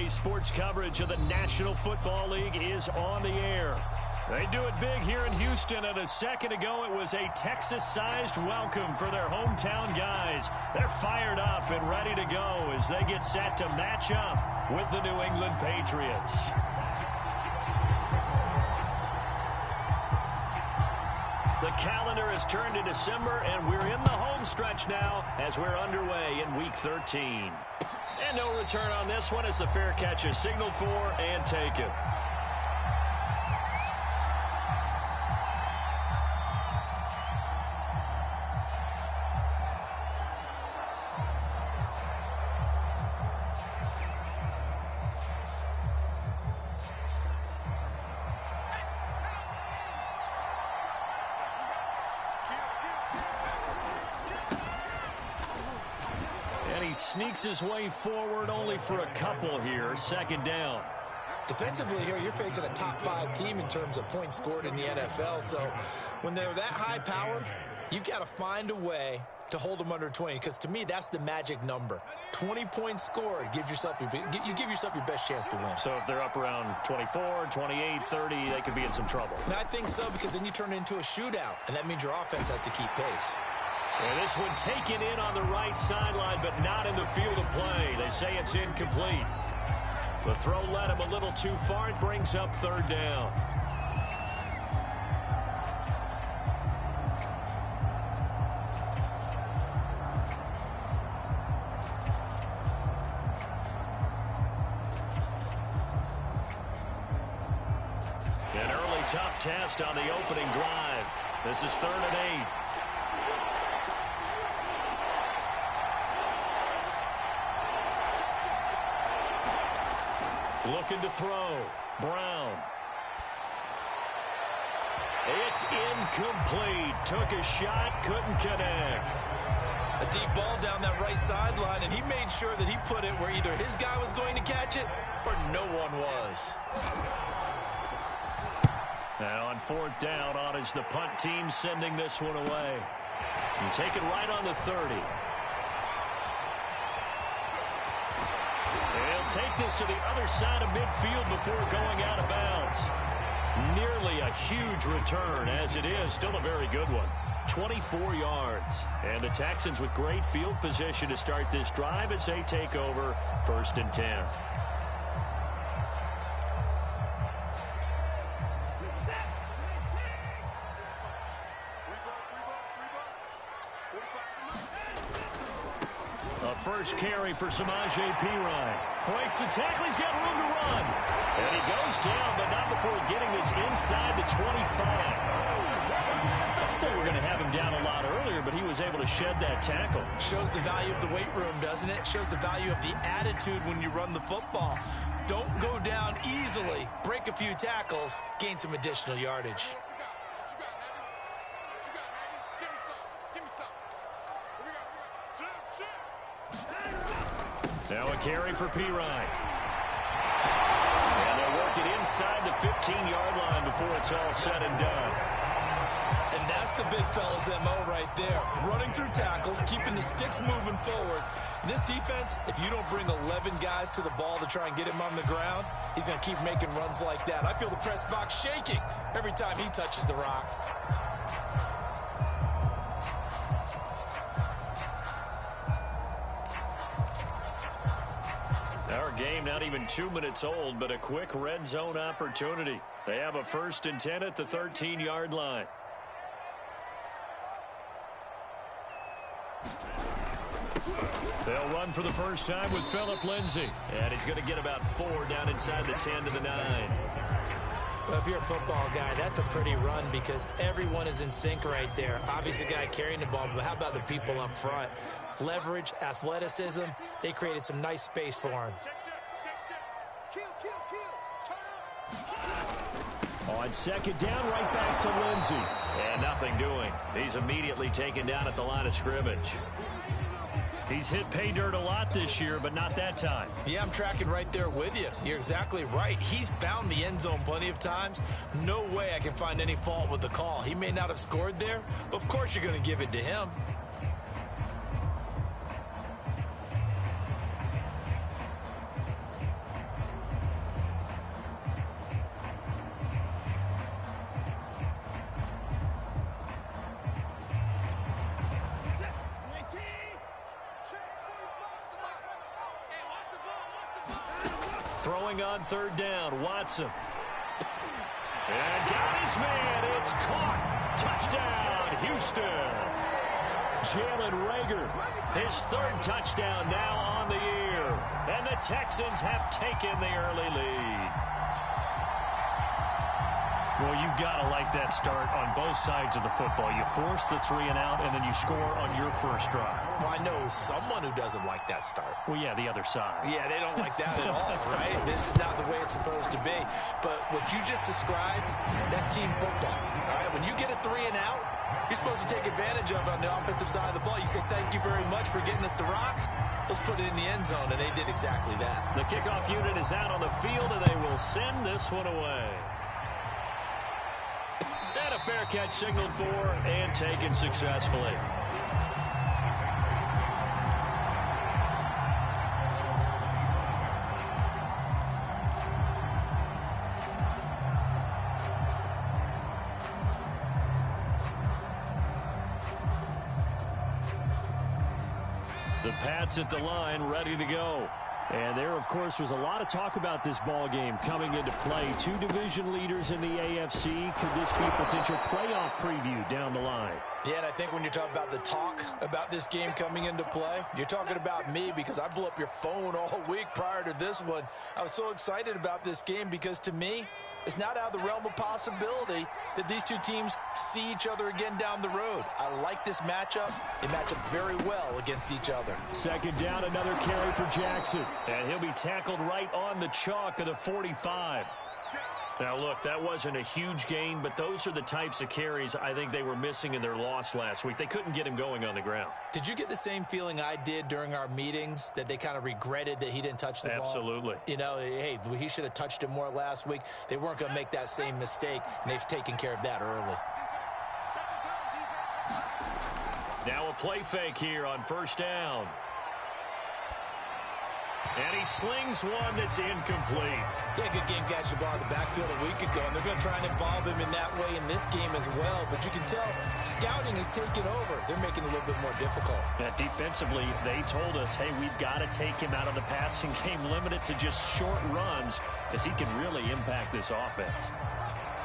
Today's sports coverage of the National Football League is on the air. They do it big here in Houston, and a second ago it was a Texas-sized welcome for their hometown guys. They're fired up and ready to go as they get set to match up with the New England Patriots. The calendar has turned to December, and we're in the home stretch now as we're underway in Week 13. And no return on this one as the fair catch is signaled for and taken. Sneaks his way forward only for a couple here. Second down. Defensively here, you're facing a top 5 team in terms of points scored in the NFL. So when they're that high powered, you've got to find a way to hold them under 20. Because to me, that's the magic number. 20 points scored gives yourself you give yourself your best chance to win. So if they're up around 24, 28, 30, they could be in some trouble. And I think so, because then you turn it into a shootout, and that means your offense has to keep pace. And this one taken in on the right sideline, but not in the field of play. They say it's incomplete. The throw led him a little too far. It brings up third down. An early tough test on the opening drive. This is 3rd and 8. Looking to throw. Brown. It's incomplete. Took a shot, couldn't connect. A deep ball down that right sideline, and he made sure that he put it where either his guy was going to catch it or no one was. Now on 4th down, on is the punt team sending this one away. And take it right on the 30. Take this to the other side of midfield before going out of bounds. Nearly a huge return as it is. Still a very good one. 24 yards. And the Texans with great field position to start this drive as they take over 1st and 10. First carry for Samaje Perine. Breaks the tackle. He's got room to run. And he goes down, but not before getting this inside the 25. Thought they were going to have him down a lot earlier, but he was able to shed that tackle. Shows the value of the weight room, doesn't it? Shows the value of the attitude when you run the football. Don't go down easily. Break a few tackles. Gain some additional yardage. Now a carry for Perine. And they'll work it inside the 15-yard line before it's all said and done. And that's the big fella's MO right there. Running through tackles, keeping the sticks moving forward. In this defense, if you don't bring 11 guys to the ball to try and get him on the ground, he's going to keep making runs like that. I feel the press box shaking every time he touches the rock. Our game not even 2 minutes old, but a quick red zone opportunity. They have a 1st and 10 at the 13-yard line. They'll run for the first time with Phillip Lindsay. And he's going to get about 4 down inside the 10 to the 9. Well, if you're a football guy, that's a pretty run because everyone is in sync right there. Obviously, the guy carrying the ball, but how about the people up front? Leverage, athleticism, they created some nice space for him. On 2nd down, right back to Lindsay. And nothing doing. He's immediately taken down at the line of scrimmage. He's hit pay dirt a lot this year, but not that time. Yeah, I'm tracking right there with you. You're exactly right. He's found the end zone plenty of times. No way I can find any fault with the call. He may not have scored there, but of course you're going to give it to him. Throwing on third down, Watson. And got his man. It's caught. Touchdown, Houston. Jalen Reagor, his third touchdown now on the year. And the Texans have taken the early lead. Well, you've got to like that start on both sides of the football. You force the 3 and out, and then you score on your first drive. Well, I know someone who doesn't like that start. Well, yeah, the other side. Yeah, they don't like that at all, right? This is not the way it's supposed to be. But what you just described, that's team football, all right? When you get a 3 and out, you're supposed to take advantage of it on the offensive side of the ball. You say, thank you very much for getting us the rock. Let's put it in the end zone, and they did exactly that. The kickoff unit is out on the field, and they will send this one away. And a fair catch signaled for and taken successfully. The Pats at the line, ready to go. And there, of course, was a lot of talk about this ball game coming into play. 2 division leaders in the AFC. Could this be a potential playoff preview down the line? Yeah, and I think when you're talking about the talk about this game coming into play, you're talking about me because I blew up your phone all week prior to this one. I was so excited about this game because, to me, it's not out of the realm of possibility that these two teams see each other again down the road. I like this matchup. They match up very well against each other. Second down, another carry for Jackson. And he'll be tackled right on the chalk of the 45. Now, look, that wasn't a huge gain, but those are the types of carries I think they were missing in their loss last week. They couldn't get him going on the ground. Did you get the same feeling I did during our meetings, that they kind of regretted that he didn't touch the ball? Absolutely. You know, hey, he should have touched it more last week. They weren't going to make that same mistake, and they've taken care of that early. Now a play fake here on first down. And he slings one that's incomplete. Yeah, good game catching the ball in the backfield a week ago, and they're going to try and involve him in that way in this game as well. But you can tell scouting is taking over. They're making it a little bit more difficult. Yeah, defensively, they told us, hey, we've got to take him out of the passing game, limit it to just short runs, because he can really impact this offense.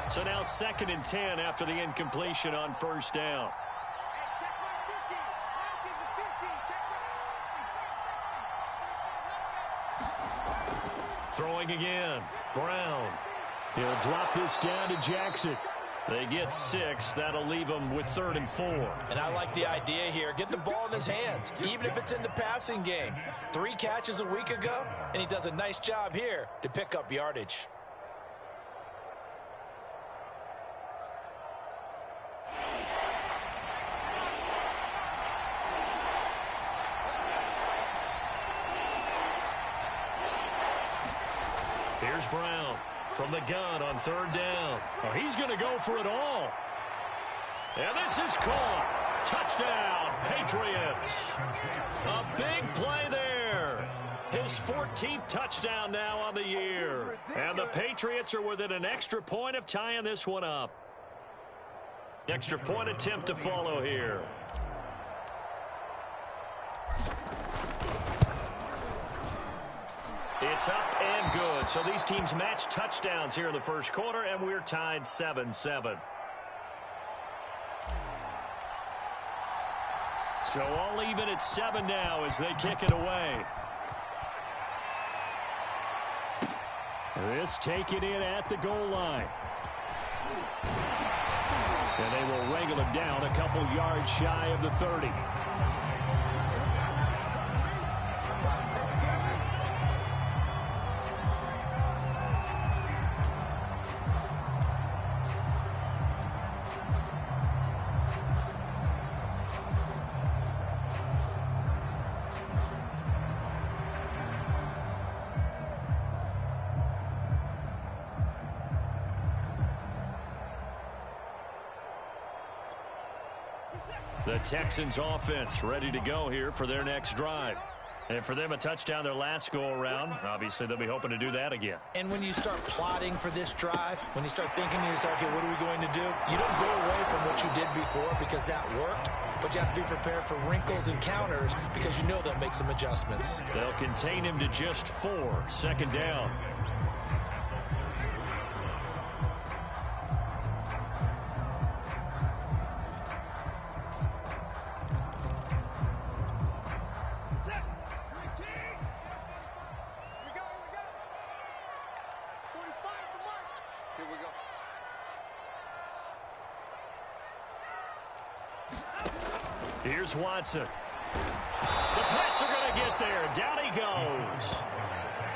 So now 2nd and 10 after the incompletion on first down. Throwing again. Brown. He'll drop this down to Jackson. They get 6. That'll leave them with 3rd and 4. And I like the idea here. Get the ball in his hands, even if it's in the passing game. 3 catches a week ago, and he does a nice job here to pick up yardage. Here's Brown from the gun on 3rd down. Oh, he's going to go for it all. And this is caught. Touchdown, Patriots. A big play there. His 14th touchdown now on the year. And the Patriots are within an extra point of tying this one up. Extra point attempt to follow here. It's up and good. So these teams match touchdowns here in the first quarter, and we're tied 7-7. So all even at 7 now as they kick it away. This taken in at the goal line. And they will wrangle him down a couple yards shy of the 30. The Texans offense ready to go here for their next drive. And for them, a touchdown their last go-around. Obviously, they'll be hoping to do that again. And when you start plotting for this drive, when you start thinking to yourself, okay, what are we going to do? You don't go away from what you did before because that worked, but you have to be prepared for wrinkles and counters because you know they'll make some adjustments. They'll contain him to just 4. Second down. Here's Watson. The Pats are going to get there. Down he goes.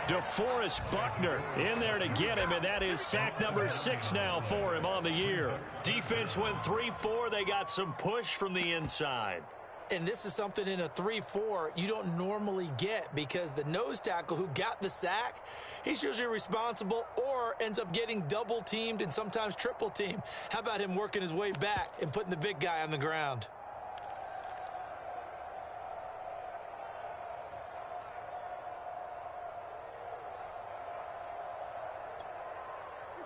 DeForest Buckner in there to get him, and that is sack number 6 now for him on the year. Defense went 3-4. They got some push from the inside. And this is something in a 3-4 you don't normally get because the nose tackle who got the sack, he's usually responsible or ends up getting double-teamed and sometimes triple-teamed. How about him working his way back and putting the big guy on the ground?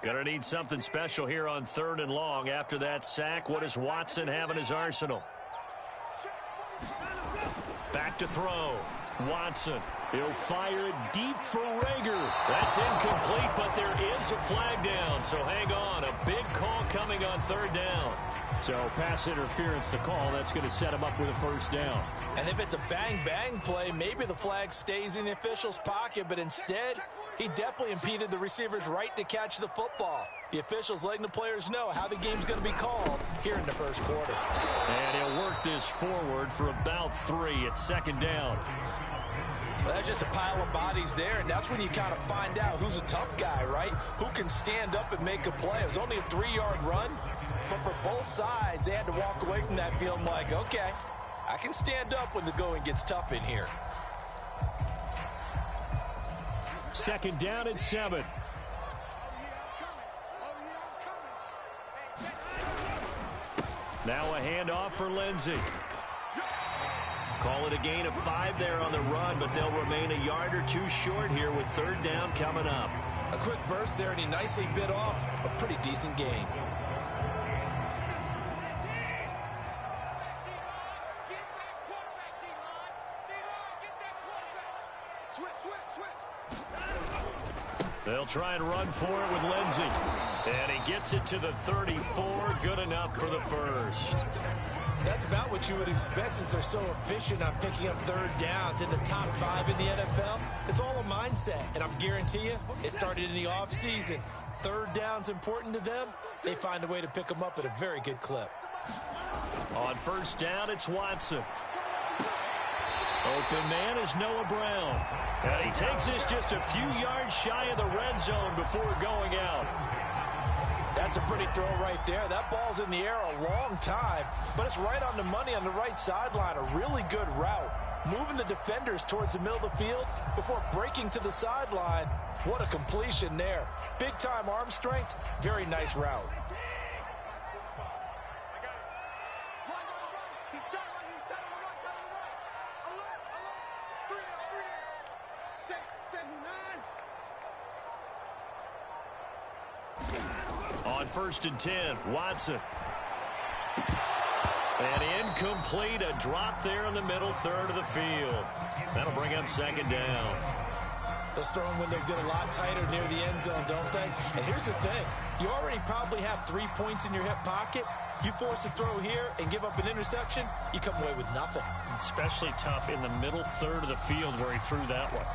Gonna need something special here on 3rd and long. After that sack, what does Watson have in his arsenal? Back to throw. Watson. He'll fire it deep for Rager. That's incomplete, but there is a flag down. So hang on. A big call coming on 3rd down. So pass interference to call. That's going to set him up with a 1st down. And if it's a bang-bang play, maybe the flag stays in the official's pocket, but instead, he definitely impeded the receiver's right to catch the football. The officials letting the players know how the game's going to be called here in the 1st quarter. And he'll work this forward for about 3. It's 2nd down. Well, that's just a pile of bodies there, and that's when you kind of find out who's a tough guy, right? Who can stand up and make a play. It was only a 3-yard run, but for both sides, they had to walk away from that feeling like, okay, I can stand up when the going gets tough in here. 2nd down and 7. Now a handoff for Lindsey. Call it a gain of 5 there on the run, but they'll remain a yard or 2 short here with 3rd down coming up. A quick burst there, and he nicely bit off a pretty decent gain. They'll try and run for it with Lindsey. And he gets it to the 34. Good enough for the 1st. That's about what you would expect since they're so efficient on picking up 3rd downs in the top 5 in the NFL. It's all a mindset, and I'm guarantee you it started in the offseason. 3rd down's important to them. They find a way to pick them up at a very good clip. On 1st down, it's Watson. Open man is Noah Brown. And he takes this just a few yards shy of the red zone before going out. That's a pretty throw right there. That ball's in the air a long time, but it's right on the money on the right sideline. A really good route. Moving the defenders towards the middle of the field before breaking to the sideline. What a completion there. Big-time arm strength. Very nice route. On 1st and 10, Watson. And incomplete, a drop there in the middle 3rd of the field. That'll bring up 2nd down. Those throwing windows get a lot tighter near the end zone, don't they? And here's the thing. You already probably have 3 points in your hip pocket. You force a throw here and give up an interception, you come away with nothing. Especially tough in the middle 3rd of the field where he threw that one.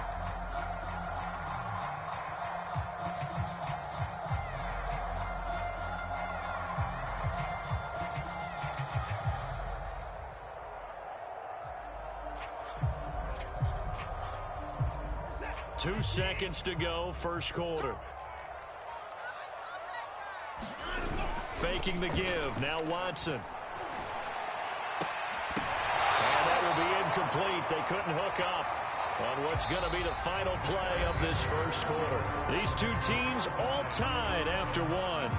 Two seconds to go, 1st quarter. Faking the give, now Watson. And that will be incomplete. They couldn't hook up on what's going to be the final play of this 1st quarter. These 2 teams all tied after 1.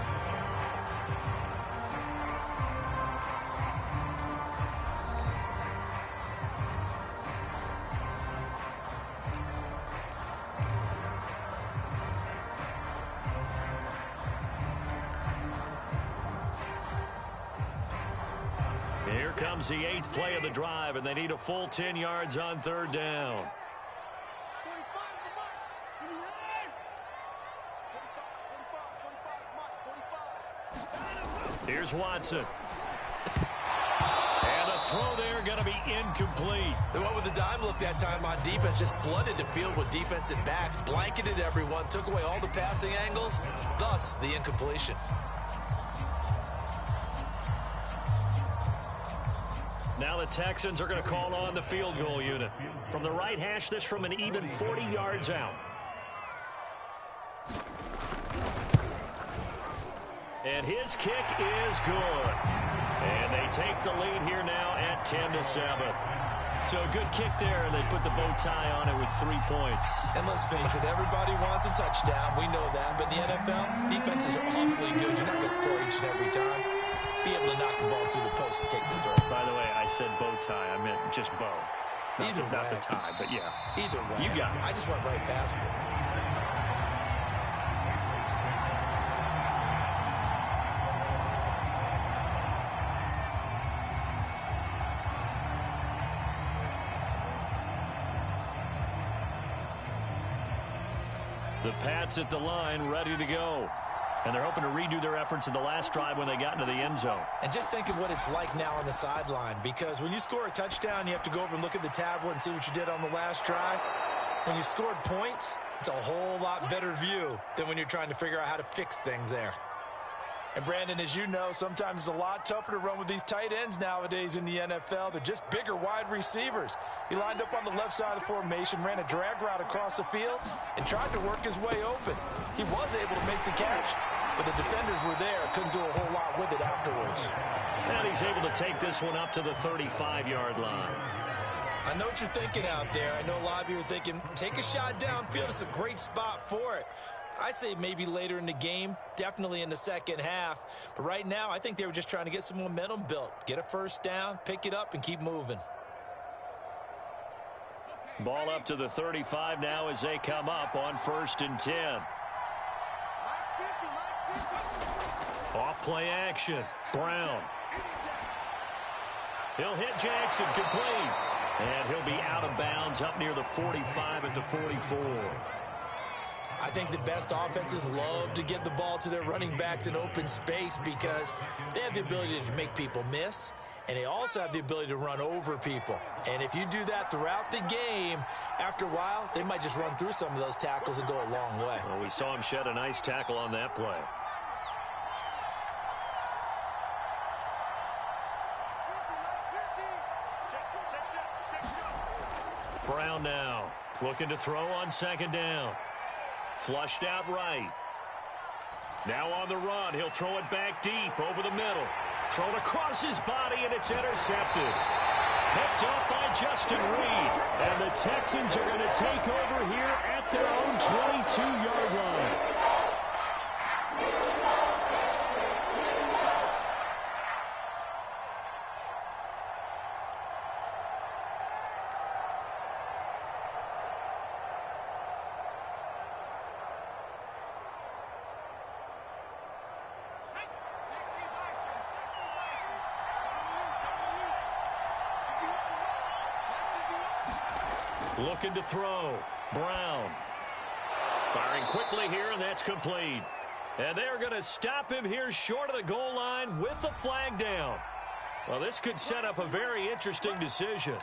Here comes the 8th play of the drive, and they need a full 10 yards on 3rd down. Here's Watson. And the throw there going to be incomplete. They went with the dime look that time on defense, just flooded the field with defensive backs, blanketed everyone, took away all the passing angles, thus the incompletion. Now the Texans are going to call on the field goal unit. From the right hash, this from an even 40 yards out. And his kick is good. And they take the lead here now at 10-7. So a good kick there. They put the bow tie on it with 3 points. And let's face it, everybody wants a touchdown. We know that. But in the NFL, defenses are awfully good. You're not going to score each and every time. Be able to knock the ball through the post and take the throw. By the way, I said bow tie. I meant just bow. Not the tie, but yeah. Either way. You got it. I just went right past it. The Pats at the line, ready to go. And they're hoping to redo their efforts in the last drive when they got into the end zone. And just think of what it's like now on the sideline, because when you score a touchdown, you have to go over and look at the tablet and see what you did on the last drive. When you scored points, it's a whole lot better view than when you're trying to figure out how to fix things there. And, Brandon, as you know, sometimes it's a lot tougher to run with these tight ends nowadays in the NFL. They're just bigger wide receivers. He lined up on the left side of the formation, ran a drag route across the field, and tried to work his way open. He was able to make the catch, but the defenders were there. Couldn't do a whole lot with it afterwards. And he's able to take this one up to the 35-yard line. I know what you're thinking out there. I know a lot of you are thinking, take a shot downfield. It's a great spot for it. I'd say maybe later in the game, definitely in the second half. But right now, I think they were just trying to get some momentum built. Get a first down, pick it up, and keep moving. Ball up to the 35 now as they come up on 1st and 10. Off play action. Brown. He'll hit Jackson, complete. And he'll be out of bounds up near the 45 at the 44. I think the best offenses love to get the ball to their running backs in open space because they have the ability to make people miss, and they also have the ability to run over people. And if you do that throughout the game, after a while, they might just run through some of those tackles and go a long way. Well, we saw him shed a nice tackle on that play. Brown now looking to throw on 2nd down. Flushed out right. Now on the run. He'll throw it back deep over the middle. Thrown across his body, and it's intercepted. Picked up by Justin Reed. And the Texans are going to take over here at their own 22-yard line. Looking to throw. Brown. Firing quickly here, and that's complete. And they're going to stop him here short of the goal line with the flag down. Well, this could set up a very interesting decision.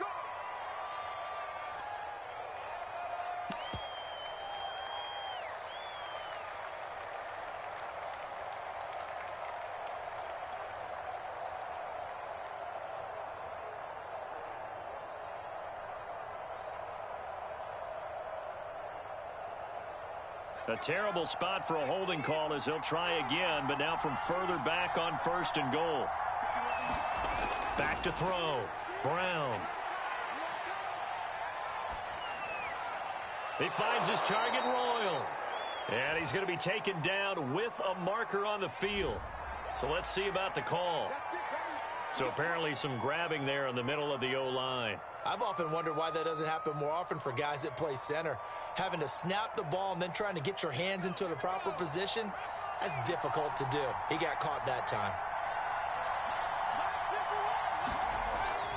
A terrible spot for a holding call as they'll try again, but now from further back on 1st and goal. Back to throw. Brown. He finds his target, Royal. And he's going to be taken down with a marker on the field. So let's see about the call. So apparently some grabbing there in the middle of the O-line. I've often wondered why that doesn't happen more often for guys that play center. Having to snap the ball and then trying to get your hands into the proper position, that's difficult to do. He got caught that time.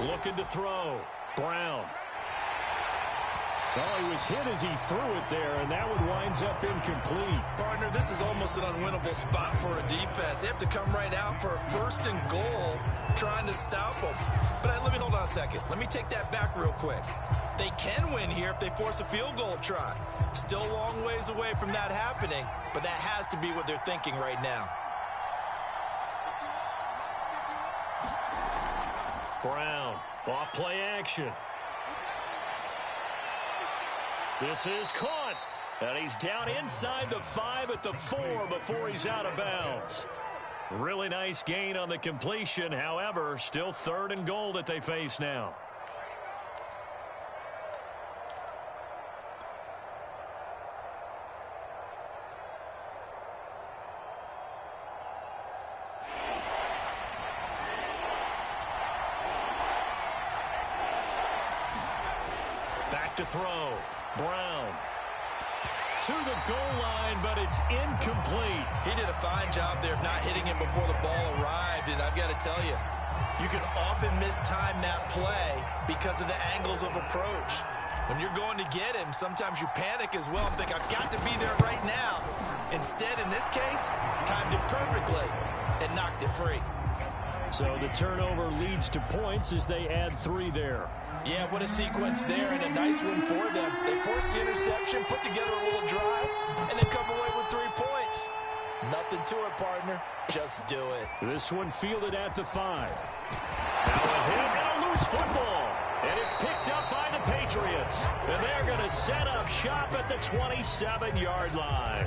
Looking to throw. Brown. Oh, he was hit as he threw it there, and that one winds up incomplete. Partner, this is almost an unwinnable spot for a defense. They have to come right out for a 1st and goal trying to stop them. But let me hold on a second. Let me take that back real quick. They can win here if they force a field goal try. Still a long ways away from that happening, but that has to be what they're thinking right now. Brown, off play action. This is caught, and he's down inside the 5 at the 4 before he's out of bounds. Really nice gain on the completion. However, still 3rd and goal that they face now. Back to throw. Brown to the goal line, but it's incomplete. He did a fine job there of not hitting him before the ball arrived, and I've got to tell you, you can often mistime that play because of the angles of approach. When you're going to get him, sometimes you panic as well and think, I've got to be there right now. Instead, in this case, timed it perfectly and knocked it free. So the turnover leads to points as they add 3 there. Yeah, what a sequence there, and a nice one for them. They force the interception, put together a little drive, and then come away with 3 points. Nothing to it, partner. Just do it. This one fielded at the 5. Now a hit and a loose football. And it's picked up by the Patriots. And they're going to set up shop at the 27-yard line.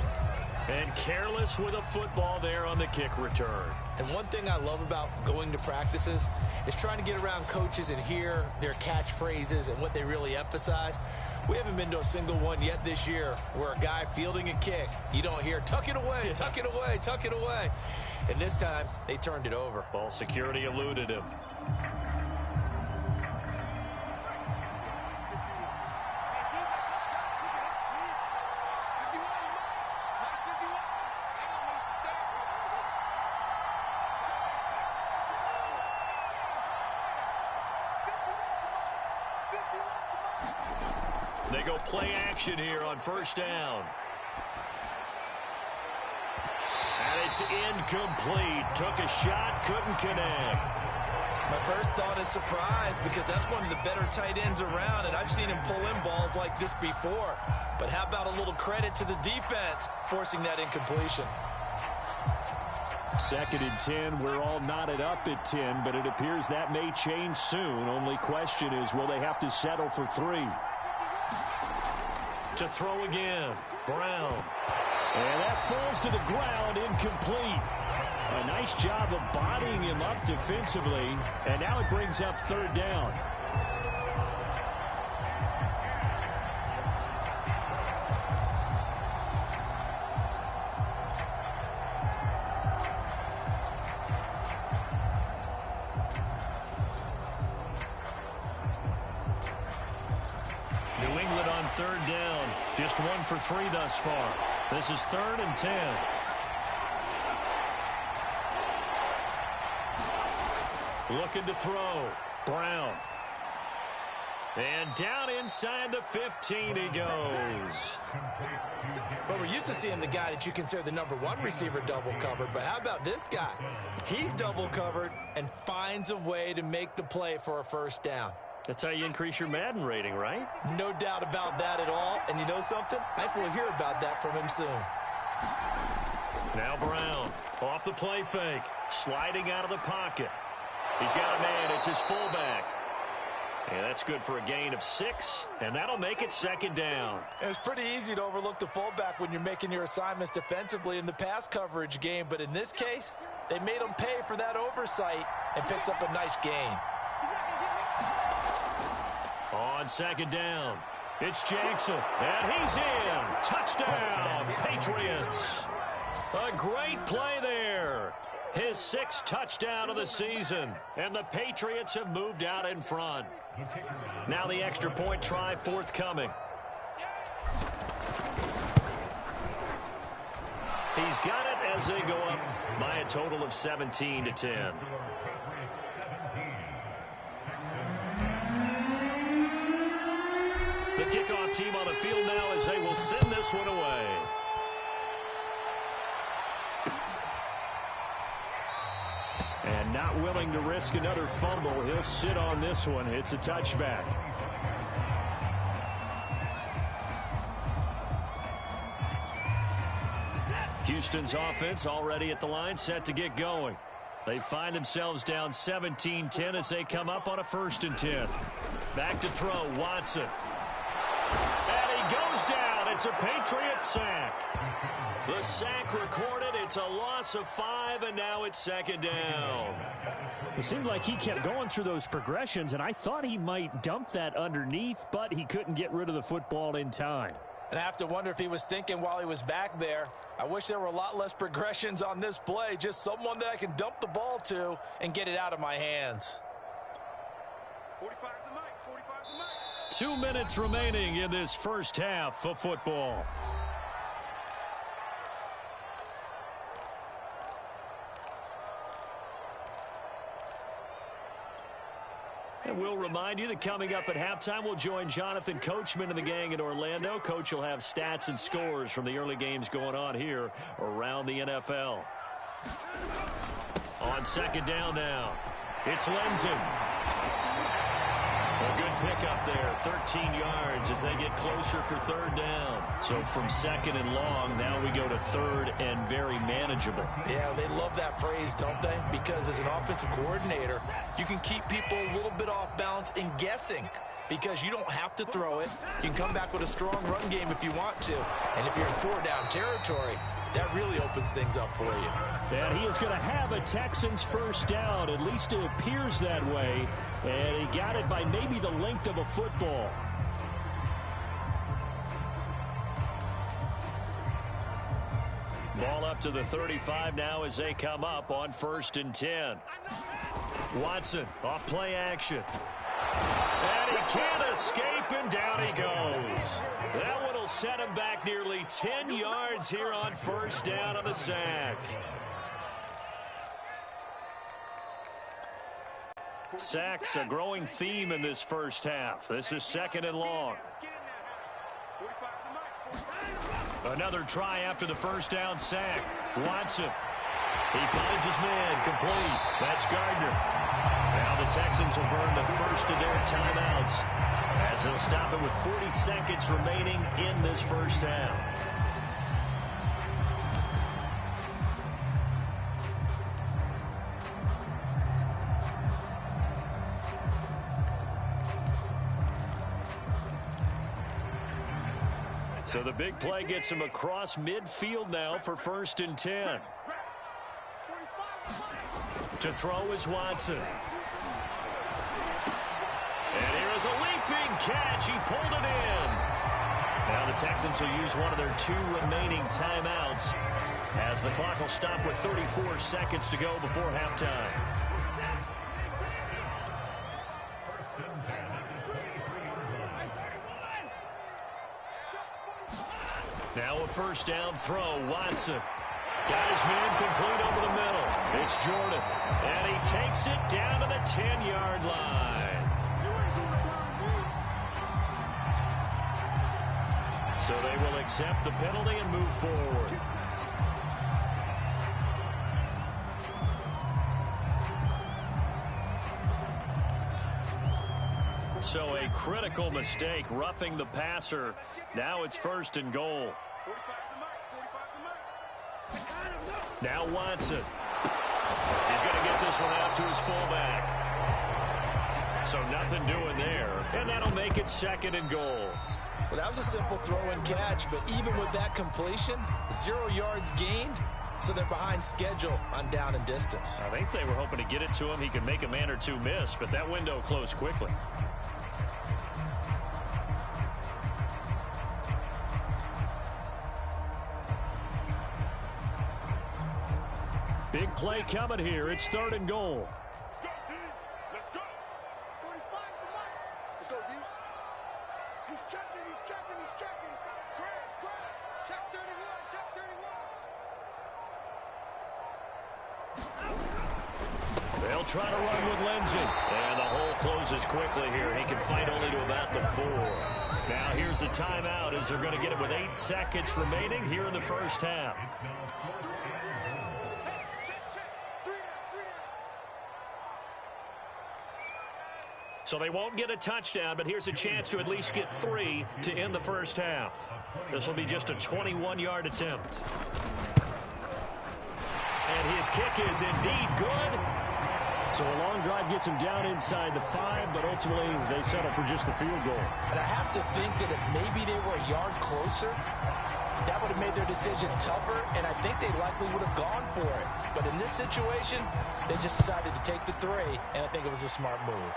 And careless with a football there on the kick return. And one thing I love about going to practices is trying to get around coaches and hear their catchphrases and what they really emphasize. We haven't been to a single one yet this year where a guy fielding a kick, you don't hear, tuck it away, tuck it away, tuck it away. And this time, they turned it over. Ball security eluded him. They go play action here on 1st down. And it's incomplete. Took a shot, couldn't connect. My first thought is surprise because that's one of the better tight ends around, and I've seen him pull in balls like this before. But how about a little credit to the defense forcing that incompletion? 2nd and 10. We're all knotted up at 10, but it appears that may change soon. Only question is, will they have to settle for 3? To throw again. Brown. And that falls to the ground, incomplete. A nice job of bodying him up defensively. And now it brings up 3rd down. New England on 3rd down. Just 1 for 3 thus far. This is 3rd and 10. Looking to throw. Brown. And down inside the 15 he goes. Well, we're used to seeing the guy that you consider the #1 receiver double covered, but how about this guy? He's double covered and finds a way to make the play for a 1st down. That's how you increase your Madden rating, right? No doubt about that at all. And you know something? I think we'll hear about that from him soon. Now Brown off the play fake. Sliding out of the pocket. He's got a man. It's his fullback. And that's good for a gain of 6. And that'll make it 2nd down. It's pretty easy to overlook the fullback when you're making your assignments defensively in the pass coverage game. But in this case, they made him pay for that oversight and picks up a nice gain. On 2nd down, it's Jackson, and he's in. Touchdown, Patriots. A great play there. His 6th touchdown of the season, and the Patriots have moved out in front. Now the extra point try forthcoming. He's got it as they go up by a total of 17-10. team on the field now as they will send this one away. And not willing to risk another fumble. He'll sit on this one. It's a touchback. Houston's offense already at the line, set to get going. They find themselves down 17-10 as they come up on a 1st and 10. Back to throw, Watson. And he goes down. It's a Patriot sack. The sack recorded. It's a loss of 5, and now it's 2nd down. It seemed like he kept going through those progressions, and I thought he might dump that underneath, but he couldn't get rid of the football in time. And I have to wonder if he was thinking while he was back there, I wish there were a lot less progressions on this play, just someone that I can dump the ball to and get it out of my hands. 45's the mic, 45's the mic. 2 minutes remaining in this first half of football. And we'll remind you that coming up at halftime, we'll join Jonathan Coachman and the gang in Orlando. Coach will have stats and scores from the early games going on here around the NFL. On 2nd down now, it's Lenzen. A good pickup there, 13 yards as they get closer for 3rd down. So from 2nd and long, now we go to 3rd and very manageable. Yeah, they love that phrase, don't they? Because as an offensive coordinator, you can keep people a little bit off balance and guessing because you don't have to throw it. You can come back with a strong run game if you want to. And if you're in 4-down territory, that really opens things up for you. And he is going to have a Texans 1st down. At least it appears that way. And he got it by maybe the length of a football. Ball up to the 35 now as they come up on 1st and 10. Watson off play action. And he can't escape, and down he goes. That one will set him back nearly 10 yards here on 1st down on the sack. Sacks a growing theme in this first half. This is 2nd and long. Another try after the 1st down sack. Watson. He finds his man complete. That's Gardner. Now the Texans will burn the first of their timeouts as they'll stop it with 40 seconds remaining in this 1st down. So the big play gets him across midfield now for 1st and 10. To throw is Watson. And here is a leaping catch. He pulled it in. Now the Texans will use one of their 2 remaining timeouts as the clock will stop with 34 seconds to go before halftime. Now a 1st down throw. Watson. Got his man complete over the middle. It's Jordan. And he takes it down to the 10-yard line. So they will accept the penalty and move forward. So a critical mistake, roughing the passer. Now it's 1st and goal. Now Watson. He's going to get this one out to his fullback. So nothing doing there. And that'll make it 2nd and goal. Well, that was a simple throw and catch, but even with that completion, 0 yards gained, so they're behind schedule on down and distance. I think they were hoping to get it to him. He could make a man or 2 miss, but that window closed quickly. Big play coming here. It's 3rd and goal. Let's go. 45's the mark. Let's go, D. He's checking, he's checking, he's checking. Crash. Check 31, check 31. They'll try to run with Lindsey. And the hole closes quickly here. He can fight only to about the 4. Now here's a timeout as they're going to get it with 8 seconds remaining here in the first half. So they won't get a touchdown, but here's a chance to at least get 3 to end the first half. This will be just a 21-yard attempt. And his kick is indeed good. So a long drive gets him down inside the 5, but ultimately they settle for just the field goal. And I have to think that if maybe they were a yard closer, that would have made their decision tougher, and I think they likely would have gone for it. But in this situation, they just decided to take the 3, and I think it was a smart move.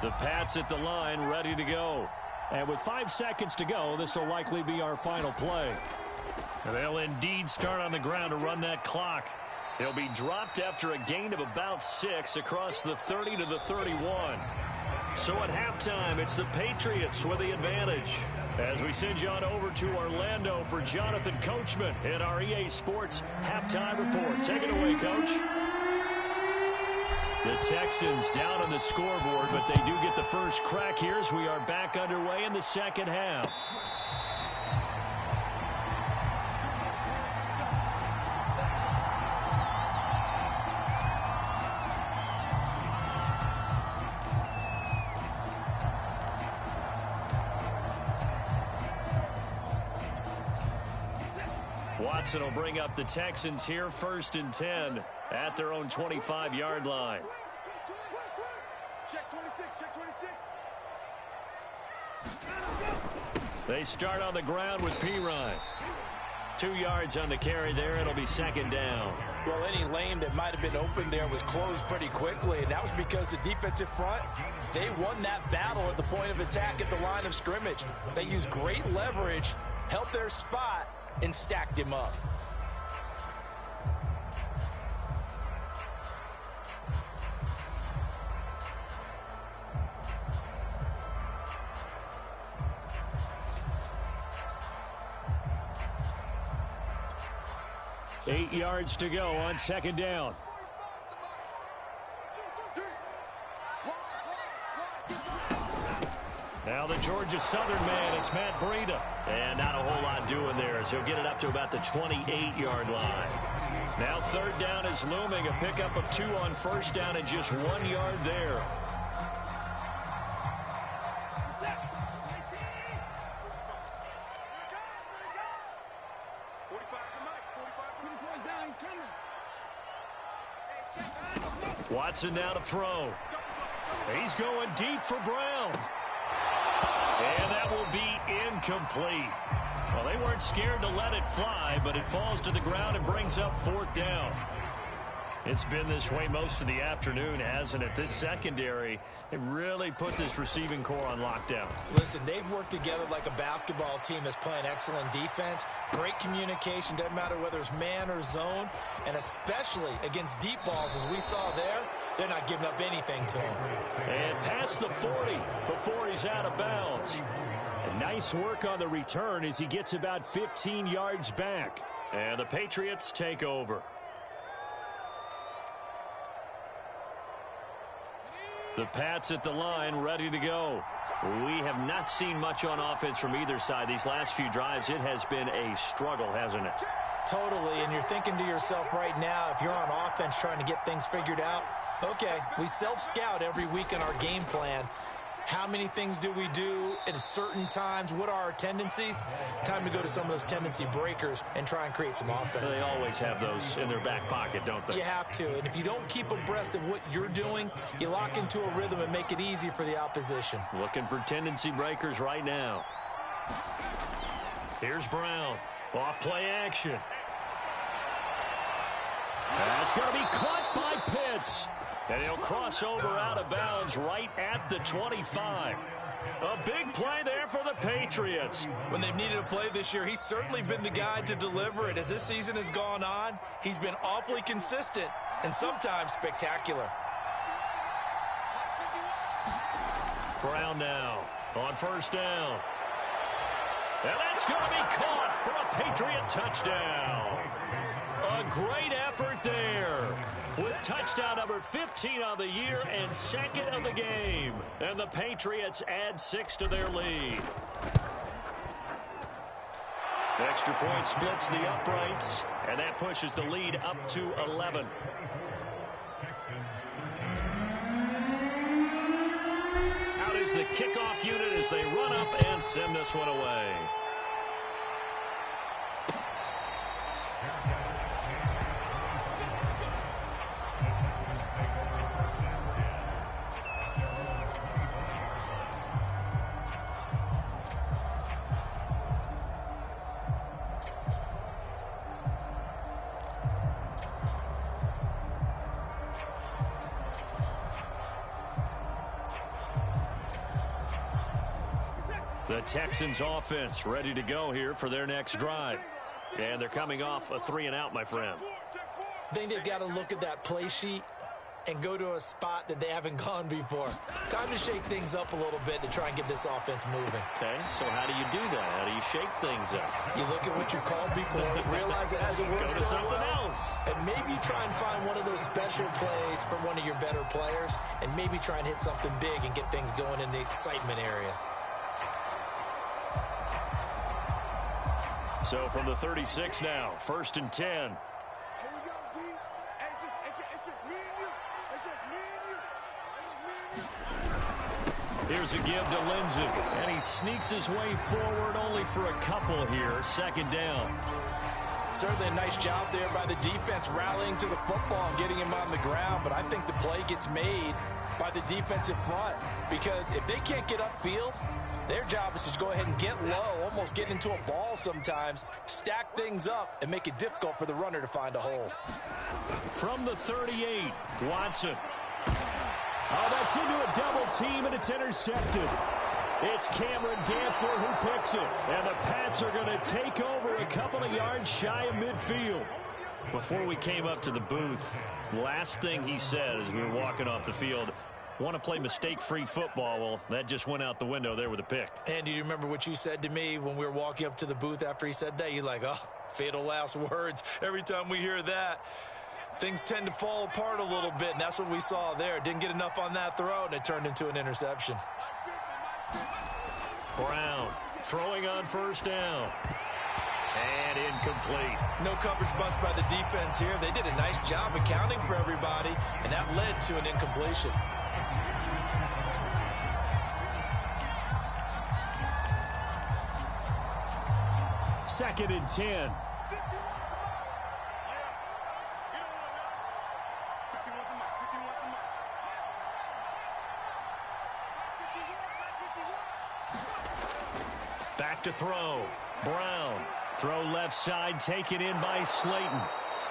The Pats at the line, ready to go. And with 5 seconds to go, this will likely be our final play. They'll indeed start on the ground to run that clock. He'll be dropped after a gain of about 6 across the 30 to the 31. So at halftime, it's the Patriots with the advantage. As we send you on over to Orlando for Jonathan Coachman in our EA Sports Halftime Report. Take it away, Coach. The Texans down on the scoreboard, but they do get the first crack here as we are back underway in the second half. Watson will bring up the Texans here, 1st and 10 at their own 25-yard line. Check 26, check 26. They start on the ground with Pirine. 2 yards on the carry there. It'll be 2nd down. Well, any lane that might have been open there was closed pretty quickly, and that was because the defensive front, they won that battle at the point of attack at the line of scrimmage. They used great leverage, held their spot, and stacked him up. Eight yards to go on 2nd down. Now the Georgia Southern man, it's Matt Breida. And not a whole lot doing there, so he'll get it up to about the 28-yard line. Now 3rd down is looming, a pickup of 2 on 1st down and just 1 yard there. Watson now to throw. He's going deep for Brown. And that will be incomplete. Well, they weren't scared to let it fly, but it falls to the ground and brings up 4th down. It's been this way most of the afternoon, hasn't it? This secondary, they really put this receiving core on lockdown. Listen, they've worked together like a basketball team that's playing excellent defense. Great communication, doesn't matter whether it's man or zone. And especially against deep balls, as we saw there, they're not giving up anything to him. And past the 40 before he's out of bounds. And nice work on the return as he gets about 15 yards back. And the Patriots take over. The Pats at the line, ready to go. We have not seen much on offense from either side. These last few drives, it has been a struggle, hasn't it? Totally, and you're thinking to yourself right now, if you're on offense trying to get things figured out, okay, we self-scout every week in our game plan. How many things do we do at certain times? What are our tendencies? Time to go to some of those tendency breakers and try and create some offense. They always have those in their back pocket, don't they? You have to, and if you don't keep abreast of what you're doing, you lock into a rhythm and make it easy for the opposition. Looking for tendency breakers right now. Here's Brown. Off play action. That's going to be caught by Pitts. And he'll cross over out of bounds right at the 25. A big play there for the Patriots. When they've needed a play this year, he's certainly been the guy to deliver it. As this season has gone on, he's been awfully consistent and sometimes spectacular. Brown now on first down. And that's going to be caught for a Patriot touchdown. A great effort there, with touchdown number 15 on the year and second of the game. And the Patriots add 6 to their lead. Extra point splits the uprights, and that pushes the lead up to 11. Out is the kickoff unit as they run up and send this one away. The Texans offense ready to go here for their next drive. And they're coming off a 3-and-out, my friend. I think they've got to look at that play sheet and go to a spot that they haven't gone before. Time to shake things up a little bit to try and get this offense moving. Okay, so how do you do that? How do you shake things up? You look at what you called before, realize it hasn't worked Go to so something well, else. and maybe try and find one of those special plays from one of your better players, and maybe try and hit something big and get things going in the excitement area. So from the 36 now, 1st and 10. Here we go, D. Hey, it's just me and you. It's just me and you. It's just me and you. Here's a give to Lindsey, and he sneaks his way forward only for a couple here. 2nd down. Certainly a nice job there by the defense rallying to the football and getting him on the ground, but I think the play gets made by the defensive front, because if they can't get upfield, their job is to go ahead and get low, almost get into a ball sometimes, stack things up, and make it difficult for the runner to find a hole. From the 38, Watson. Oh, that's into a double team, and it's intercepted. It's Cameron Dantzler who picks it, and the Pats are going to take over a couple of yards shy of midfield. Before we came up to the booth, last thing he said as we were walking off the field, want to play mistake-free football. Well, that just went out the window there with a pick. And do you remember what you said to me when we were walking up to the booth after he said that? You're like, oh, fatal last words. Every time we hear that, things tend to fall apart a little bit, and that's what we saw there. Didn't get enough on that throw, and it turned into an interception. Brown throwing on 1st down. And incomplete. No coverage bust by the defense here. They did a nice job accounting for everybody, and that led to an incompletion. Second and 10. Back to throw. Brown. Throw left side, taken in by Slayton.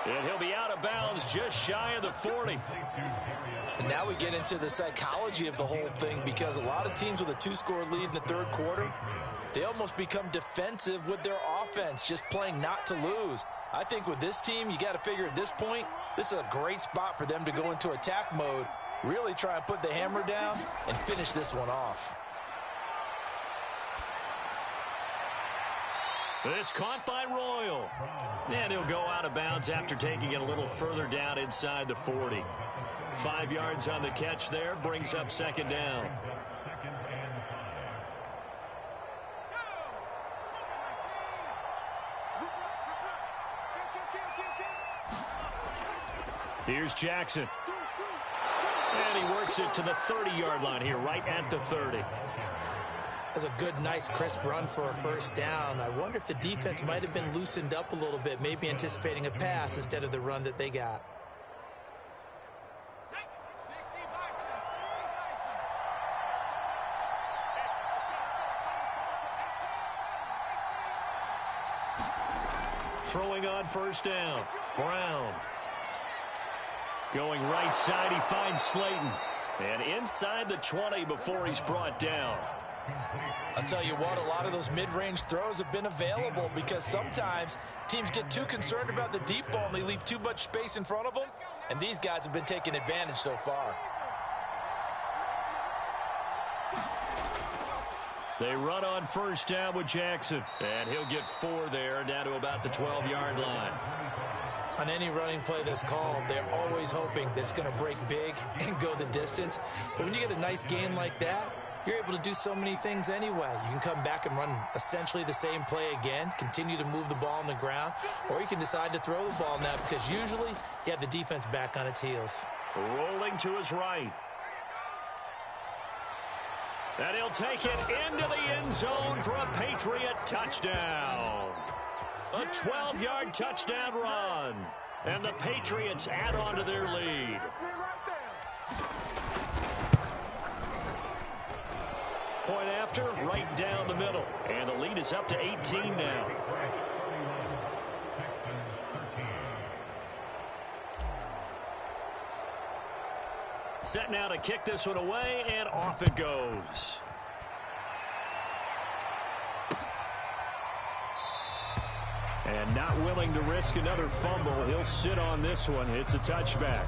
And he'll be out of bounds just shy of the 40. And now we get into the psychology of the whole thing, because a lot of teams with a 2-score lead in the 3rd quarter, they almost become defensive with their offense, just playing not to lose. I think with this team, you got to figure at this point, this is a great spot for them to go into attack mode, really try and put the hammer down and finish this one off. This caught by Royal. And he'll go out of bounds after taking it a little further down inside the 40. 5 yards on the catch there, brings up 2nd down. Here's Jackson. And he works it to the 30-yard line here, right at the 30. That's a good, nice, crisp run for a 1st down. I wonder if the defense might have been loosened up a little bit, maybe anticipating a pass instead of the run that they got. Throwing on 1st down. Brown. Going right side, he finds Slayton. And inside the 20 before he's brought down. I'll tell you what, a lot of those mid-range throws have been available, because sometimes teams get too concerned about the deep ball and they leave too much space in front of them, and these guys have been taking advantage so far. They run on first down with Jackson. And he'll get 4 there, down to about the 12-yard line. On any running play that's called, they're always hoping that it's going to break big and go the distance. But when you get a nice gain like that, you're able to do so many things anyway. You can come back and run essentially the same play again, continue to move the ball on the ground, or you can decide to throw the ball now because usually you have the defense back on its heels. Rolling to his right. And he'll take it into the end zone for a Patriot touchdown. A 12-yard touchdown run. And the Patriots add on to their lead. Point after, right down the middle. And the lead is up to 18 now. Set now to kick this one away, and off it goes. And not willing to risk another fumble. He'll sit on this one. It's a touchback.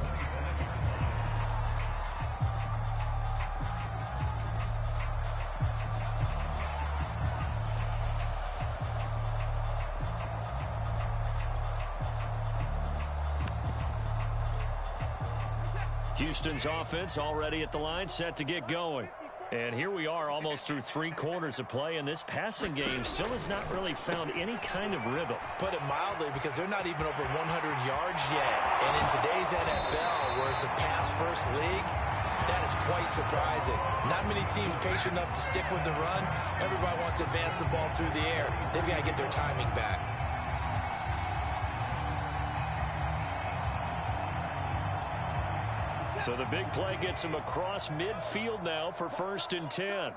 Houston's offense already at the line, set to get going. And here we are almost through 3 quarters of play, and this passing game still has not really found any kind of rhythm. Put it mildly, because they're not even over 100 yards yet. And in today's NFL, where it's a pass-first league, that is quite surprising. Not many teams patient enough to stick with the run. Everybody wants to advance the ball through the air. They've got to get their timing back. So the big play gets him across midfield now for 1st and 10.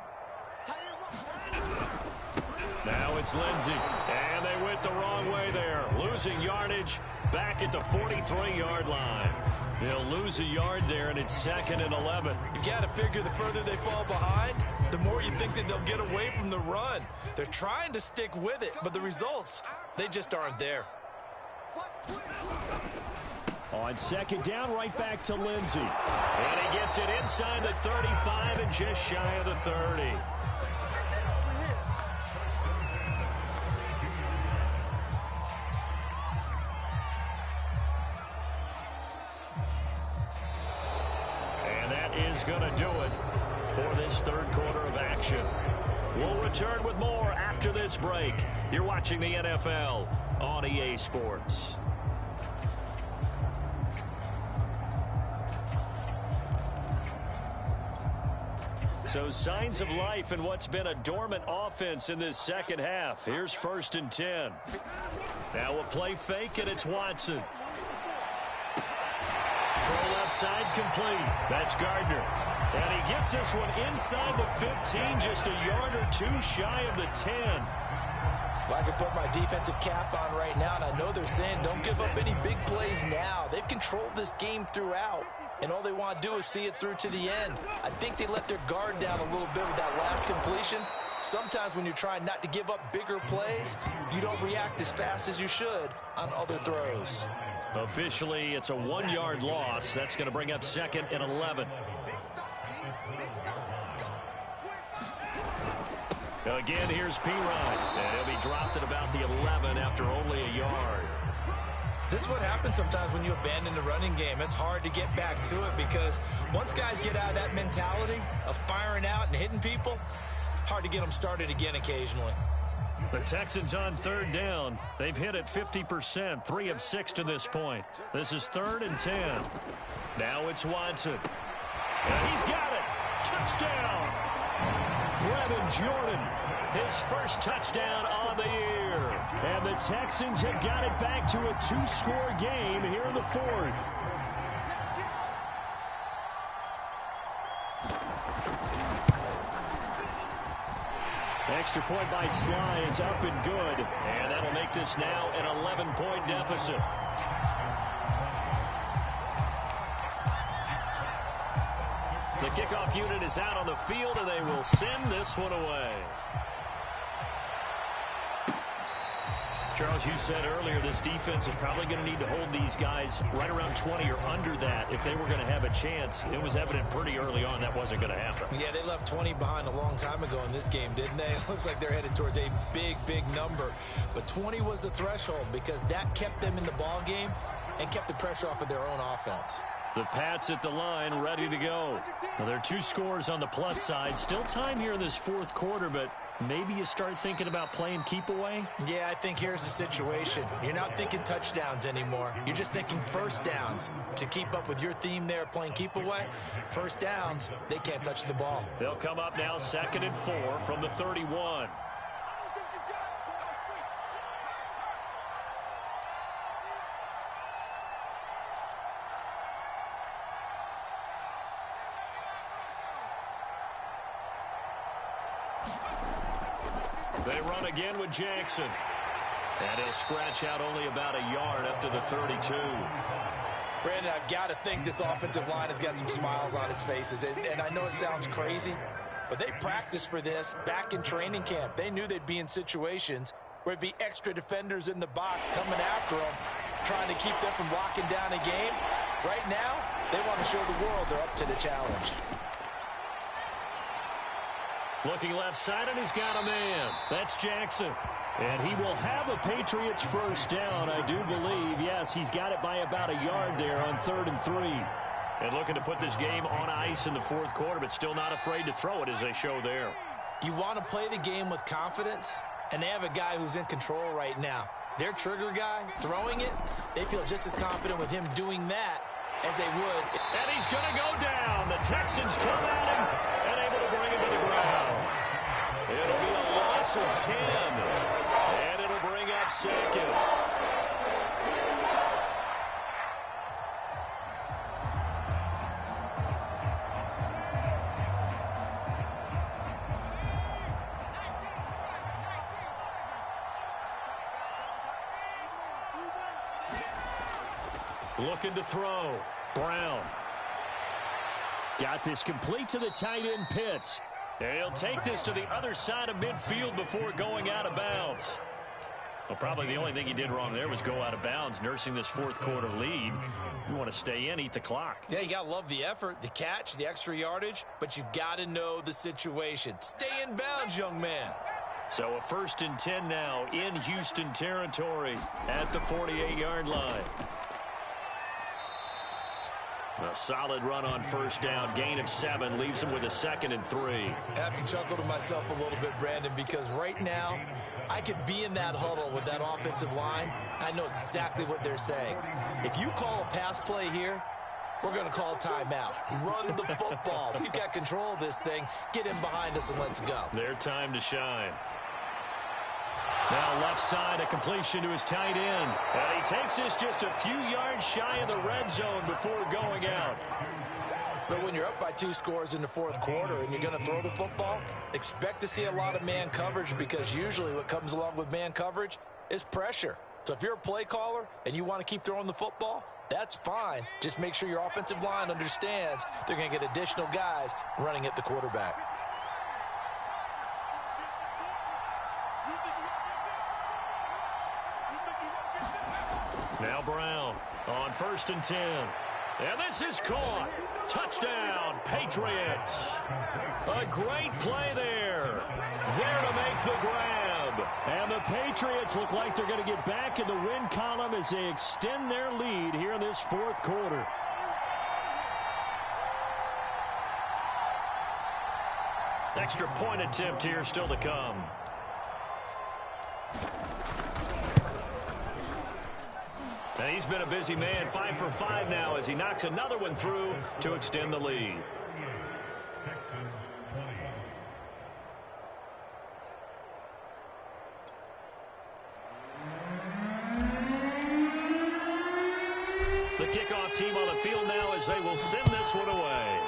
Now it's Lindsey. And they went the wrong way there. Losing yardage back at the 43-yard line. They'll lose a yard there, and it's 2nd and 11. You've got to figure the further they fall behind, the more you think that they'll get away from the run. They're trying to stick with it, but the results, they just aren't there. On 2nd down, right back to Lindsey. And he gets it inside the 35 and just shy of the 30. And that is going to do it for this 3rd quarter of action. We'll return with more after this break. You're watching the NFL on EA Sports. So signs of life in what's been a dormant offense in this 2nd half. Here's 1st and 10. Now a play fake, and it's Watson. Throw left side complete. That's Gardner. And he gets this one inside the 15, just a yard or 2 shy of the 10. Well, I can put my defensive cap on right now, and I know they're saying don't give up any big plays now. They've controlled this game throughout, and all they want to do is see it through to the end. I think they let their guard down a little bit with that last completion. Sometimes when you're trying not to give up bigger plays, you don't react as fast as you should on other throws. Officially, it's a 1-yard loss. That's going to bring up 2nd and 11. Again, here's P-Rod, and he'll be dropped at about the 11 after only a yard. This is what happens sometimes when you abandon the running game. It's hard to get back to it because once guys get out of that mentality of firing out and hitting people, hard to get them started again occasionally. The Texans on 3rd down. They've hit it 50%, 3 of 6 to this point. This is 3rd and 10. Now it's Watson. And he's got it. Touchdown. Brevin Jordan, his first touchdown on the year. And the Texans have got it back to a 2-score game here in the 4th. Extra point by Sly is up and good. And that'll make this now an 11-point deficit. The kickoff unit is out on the field, and they will send this one away. Charles, you said earlier this defense is probably going to need to hold these guys right around 20 or under that if they were going to have a chance. It was evident pretty early on that wasn't going to happen. Yeah, they left 20 behind a long time ago in this game, didn't they? It looks like they're headed towards a big, big number. But 20 was the threshold because that kept them in the ball game and kept the pressure off of their own offense. The Pats at the line, ready to go. Now, there are 2 scores on the plus side. Still time here in this fourth quarter, but maybe you start thinking about playing keep away? Yeah, I think here's the situation. You're not thinking touchdowns anymore. You're just thinking first downs. To keep up with your theme there, playing keep away, first downs, they can't touch the ball. They'll come up now 2nd and 4 from the 31. They run again with Jackson. And he'll scratch out only about a yard up to the 32. Brandon, I've got to think this offensive line has got some smiles on its faces. And I know it sounds crazy, but they practiced for this back in training camp. They knew they'd be in situations where it'd be extra defenders in the box coming after them, trying to keep them from locking down a game. Right now, they want to show the world they're up to the challenge. Looking left side, and he's got a man. That's Jackson. And he will have a Patriots first down, I do believe. Yes, he's got it by about a yard there on 3rd and 3. And looking to put this game on ice in the fourth quarter, but still not afraid to throw it as they show there. You want to play the game with confidence, and they have a guy who's in control right now. Their trigger guy, throwing it, they feel just as confident with him doing that as they would. And he's going to go down. The Texans come at him and able to bring him to the ground. It'll be a loss of 10. And it'll bring up 2nd. Looking to throw. Brown. Got this complete to the tight end Pitts. And he'll take this to the other side of midfield before going out of bounds. Well, probably the only thing he did wrong there was go out of bounds, nursing this fourth quarter lead. You want to stay in, eat the clock. Yeah, you got to love the effort, the catch, the extra yardage, but you got to know the situation. Stay in bounds, young man. So a 1st and 10 now in Houston territory at the 48-yard line. A solid run on first down. Gain of 7 leaves him with a 2nd and 3. I have to chuckle to myself a little bit, Brandon, because right now I could be in that huddle with that offensive line. I know exactly what they're saying. If you call a pass play here, we're going to call timeout. Run the football. We've got control of this thing. Get in behind us and let's go. Their time to shine. Now left side, a completion to his tight end. And he takes this just a few yards shy of the red zone before going out. But when you're up by 2 scores in the fourth quarter and you're going to throw the football, expect to see a lot of man coverage, because usually what comes along with man coverage is pressure. So if you're a play caller and you want to keep throwing the football, that's fine. Just make sure your offensive line understands they're going to get additional guys running at the quarterback. Now Brown on 1st and 10. And this is caught. Touchdown, Patriots. A great play there. There to make the grab. And the Patriots look like they're going to get back in the win column as they extend their lead here in this fourth quarter. Extra point attempt here still to come. And he's been a busy man, 5 for 5 now as he knocks another one through to extend the lead. The kickoff team on the field now as they will send this one away.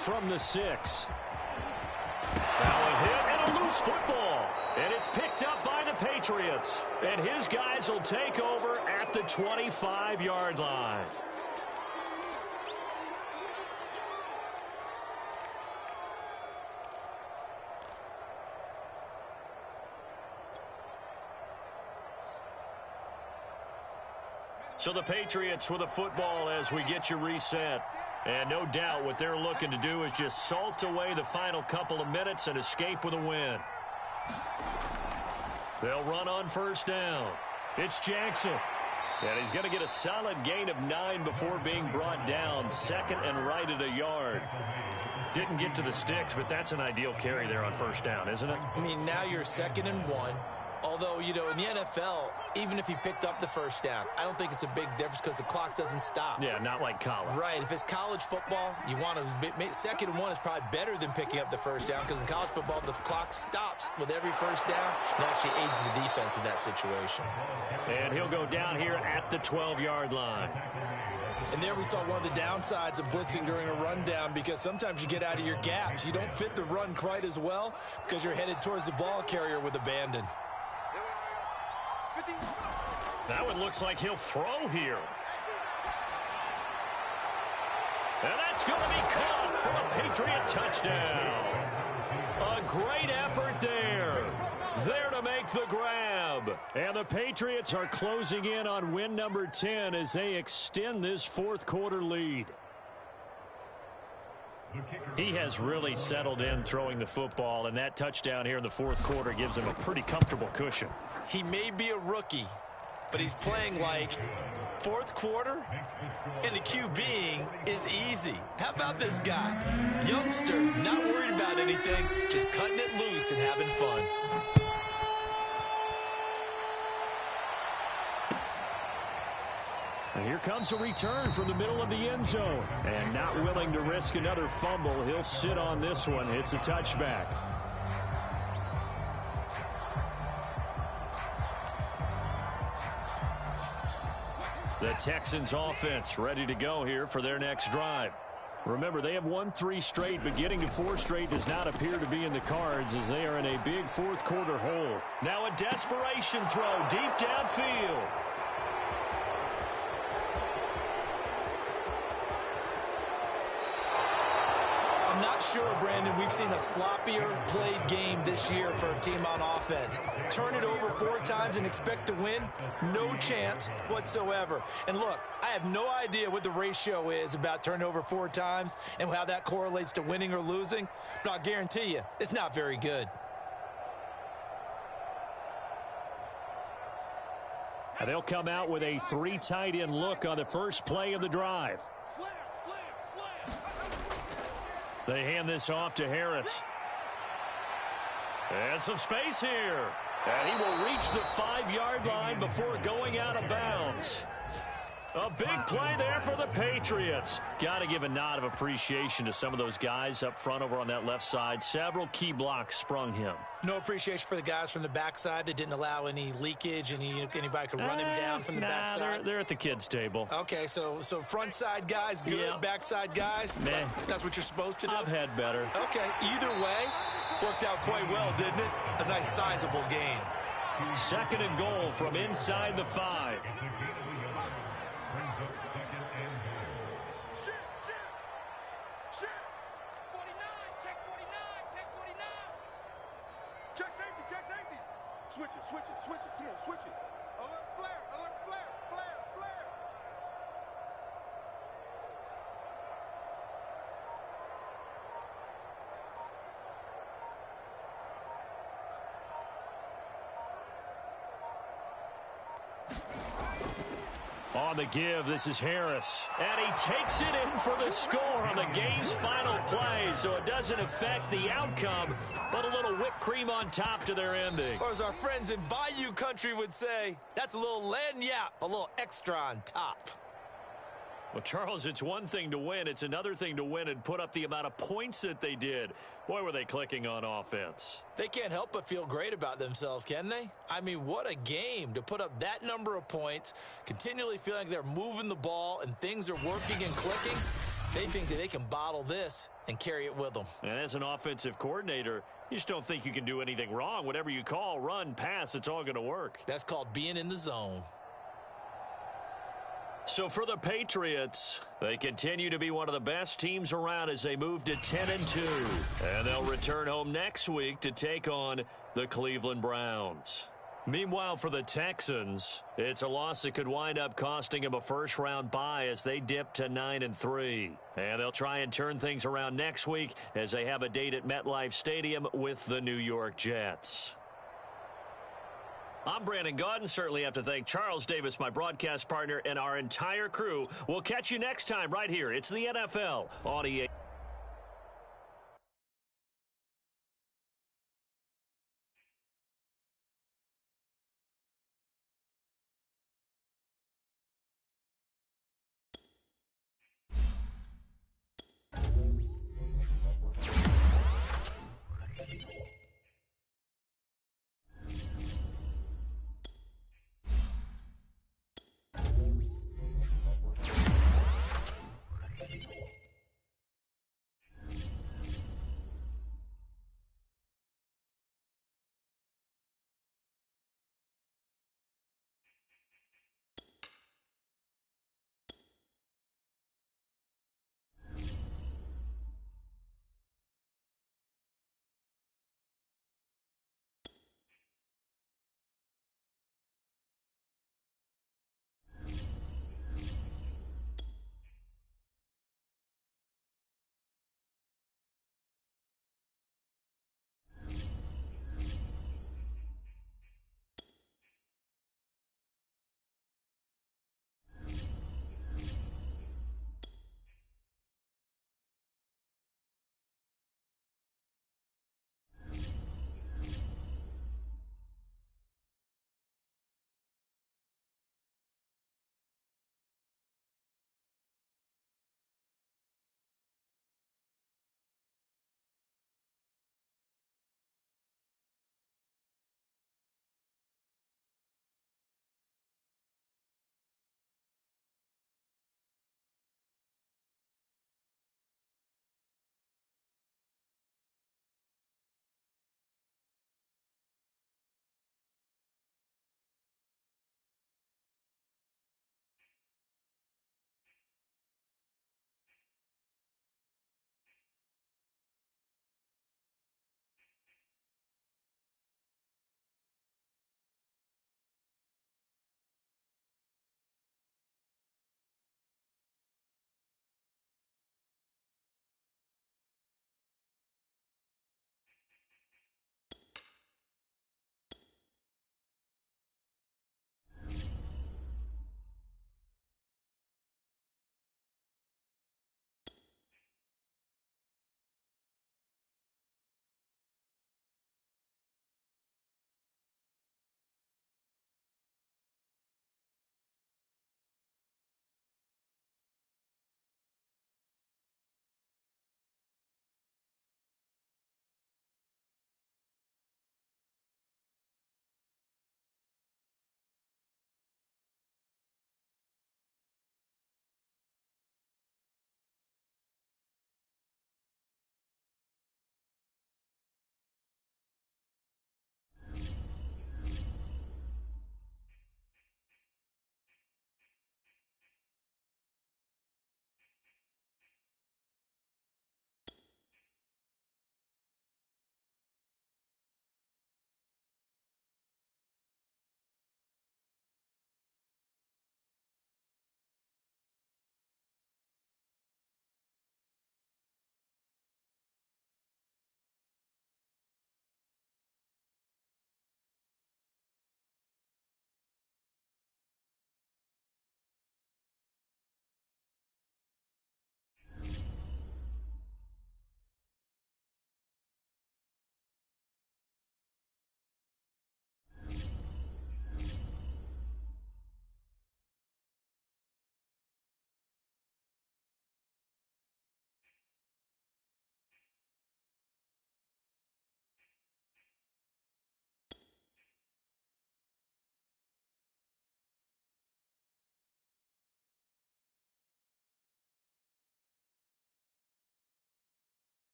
From the 6. Now a hit and a loose football. And it's picked up by the Patriots. And his guys will take over at the 25-yard line. So the Patriots with a football as we get you reset. And no doubt what they're looking to do is just salt away the final couple of minutes and escape with a win. They'll run on first down. It's Jackson. And he's going to get a solid gain of 9 before being brought down. Second and right at a yard. Didn't get to the sticks, but that's an ideal carry there on first down, isn't it? I mean, now you're 2nd and 1. Although, you know, in the NFL, even if he picked up the first down, I don't think it's a big difference because the clock doesn't stop. Yeah, not like college. Right. If it's college football, you want to 2nd and 1 is probably better than picking up the first down because in college football, the clock stops with every first down and actually aids the defense in that situation. And he'll go down here at the 12-yard line. And there we saw one of the downsides of blitzing during a rundown because sometimes you get out of your gaps. You don't fit the run quite as well because you're headed towards the ball carrier with abandon. That one looks like he'll throw here. And that's going to be caught for a Patriot touchdown. A great effort there. There to make the grab. And the Patriots are closing in on win number 10 as they extend this fourth quarter lead. He has really settled in throwing the football, and that touchdown here in the fourth quarter gives him a pretty comfortable cushion. He may be a rookie, but he's playing like fourth quarter, and the QBing is easy. How about this guy? Youngster, not worried about anything, just cutting it loose and having fun. And here comes a return from the middle of the end zone. And not willing to risk another fumble, he'll sit on this one. It's a touchback. The Texans offense ready to go here for their next drive. Remember, they have won 3 straight, but getting to 4 straight does not appear to be in the cards as they are in a big fourth quarter hole. Now a desperation throw deep downfield. I'm not sure, Brandon, we've seen a sloppier played game this year for a team on offense. Turn it over 4 times and expect to win? No chance whatsoever. And look, I have no idea what the ratio is about turning over 4 times and how that correlates to winning or losing, but I'll guarantee you, it's not very good. And they'll come out with a 3 tight end look on the first play of the drive. Slam, slam, slam. They hand this off to Harris. And some space here. And he will reach the 5-yard line before going out of bounds. A big play there for the Patriots. Got to give a nod of appreciation to some of those guys up front over on that left side. Several key blocks sprung him. No appreciation for the guys from the backside that didn't allow any leakage and anybody could run him down from the backside. They're at the kids' table. Okay, so front side guys good, Yeah. Backside guys, Meh. That's what you're supposed to do? I've had better. Okay, either way, worked out quite well, didn't it? A nice sizable gain. 2nd and goal from inside the 5. Shit. 49, check 49, check 49. Check safety. Switch it. Come on, switch it. Alert flare, flare. On the give, this is Harris. And he takes it in for the score on the game's final play, so it doesn't affect the outcome, but a little whipped cream on top to their ending. Or as our friends in Bayou Country would say, that's a little lagniappe, a little extra on top. Well, Charles, it's one thing to win. It's another thing to win and put up the amount of points that they did. Boy, were they clicking on offense. They can't help but feel great about themselves, can they? I mean, what a game to put up that number of points, continually feeling like they're moving the ball and things are working and clicking. They think that they can bottle this and carry it with them. And as an offensive coordinator, you just don't think you can do anything wrong. Whatever you call, run, pass, it's all going to work. That's called being in the zone. So for the Patriots, they continue to be one of the best teams around as they move to 10-2. And they'll return home next week to take on the Cleveland Browns. Meanwhile, for the Texans, it's a loss that could wind up costing them a first-round bye as they dip to 9-3. And they'll try and turn things around next week as they have a date at MetLife Stadium with the New York Jets. I'm Brandon Gaudin. Certainly have to thank Charles Davis, my broadcast partner, and our entire crew. We'll catch you next time right here. It's the NFL on EA.